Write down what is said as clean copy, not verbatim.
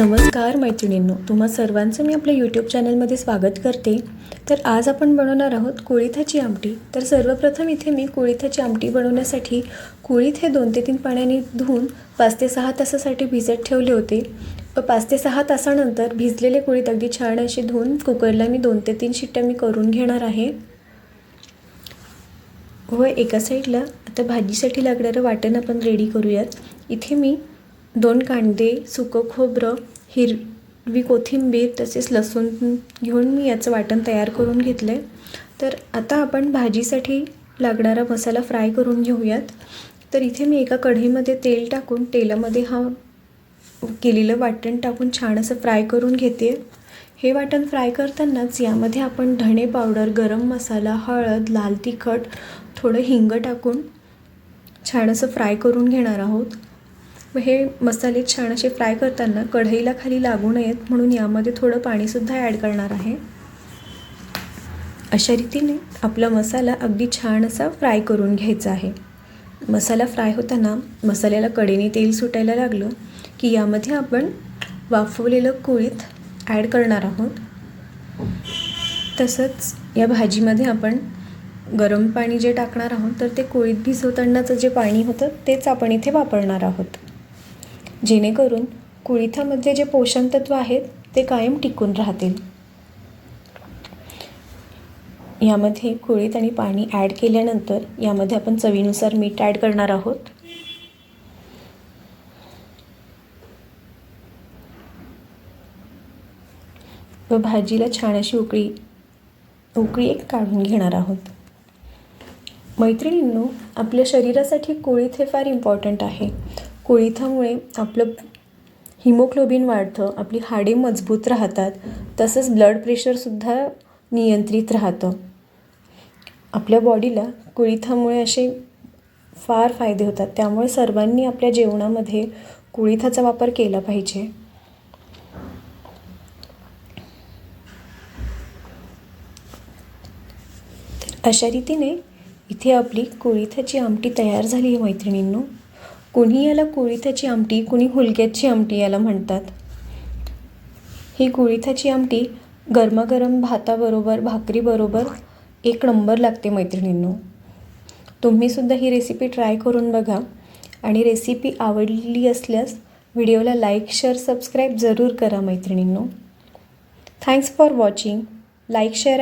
नमस्कार मैत्रिणींनो, तुम्हा सर्वांचं मी आपल्या यूट्यूब चॅनलमध्ये स्वागत करते। तर आज आपण बनवणार आहोत कुळीथाची आमटी। तर सर्वप्रथम इथे मी कुळीथाची आमटी बनवण्यासाठी कुळीथ हे 2 ते 3 पाण्याने धुवून 5 ते 6 तासासाठी भिजत ठेवले होते। 5 ते 6 तासानंतर भिजलेले कुळीथ अगदी छान असे धुवून कुकरला मी 2 ते 3 शिट्ट्या मी करून घेणार आहे। व एका साईडला आता भाजीसाठी लागणारं वाटण आपण रेडी करूयात। इथे मी 2 कांदे, सुकं खोबरं, हिरवी कोथिंबीर तसेच लसूण घेऊन मी याचं वाटण तयार करून घेतले। तर आता आपण भाजीसाठी लागणारा मसाला फ्राय करून घेऊयात। तर इथे मी एका कढईमध्ये तेल टाकून तेलामध्ये हा केलेलं वाटण टाकून छान असं फ्राय करून घेते। हे वाटण फ्राय करतानाच यामध्ये आपण धणे पावडर, गरम मसाला, हळद, लाल तिखट, थोडं हिंग टाकून छान असं फ्राय करून घेणार आहोत। व हे मसाले छान असे फ्राय करताना कढईला खाली लागू नयेत म्हणून यामध्ये थोडं पाणीसुद्धा ॲड करणार आहे। अशा रीतीने आपला मसाला अगदी छान असा फ्राय करून घ्यायचा आहे। मसाला फ्राय होताना मसाल्याला कडेने तेल सुटायला लागलं की यामध्ये आपण वाफवलेलं कुळीथ ॲड करणार आहोत। तसंच या भाजीमध्ये आपण गरम पाणी जे टाकणार आहोत तर ते कुळीथ भिजवतानाचं जे पाणी होतं तेच आपण इथे वापरणार आहोत, जेणेकरून कुळीथामध्ये जे पोषण तत्व आहेत ते कायम टिकून राहतील। यामध्ये कुळीथ आणि पाणी ॲड केल्यानंतर यामध्ये आपण चवीनुसार मीठ ॲड करणार आहोत। व भाजीला छान अशी उकळी एक काढून घेणार आहोत। मैत्रिणींनो, आपल्या शरीरासाठी कुळीथ हे फार इम्पॉर्टंट आहे। कुळीथामुळे आपलं हिमोग्लोबिन वाढतं, आपली हाडे मजबूत राहतात, तसंच ब्लड प्रेशरसुद्धा नियंत्रित राहतं। आपल्या बॉडीला कुळीथामुळे असे फार फायदे होतात, त्यामुळे सर्वांनी आपल्या जेवणामध्ये कुळीथाचा वापर केला पाहिजे। अशा रीतीने इथे आपली कुळीथाची आमटी तयार झाली आहे मैत्रिणींनो। कोणी याला कुळीथाची आमटी, कोणी हुलग्याची आमटी याला म्हणतात। ही कुळीथाची आमटी गरमागरम भाताबरोबर, भाकरीबरोबर एक नंबर लागते मैत्रिणींनो। तुम्हीसुद्धा ही रेसिपी ट्राय करून बघा आणि रेसिपी आवडली असल्यास व्हिडिओला लाईक, शेअर, सबस्क्राईब जरूर करा मैत्रिणींनो। Thanks for watching. Like, share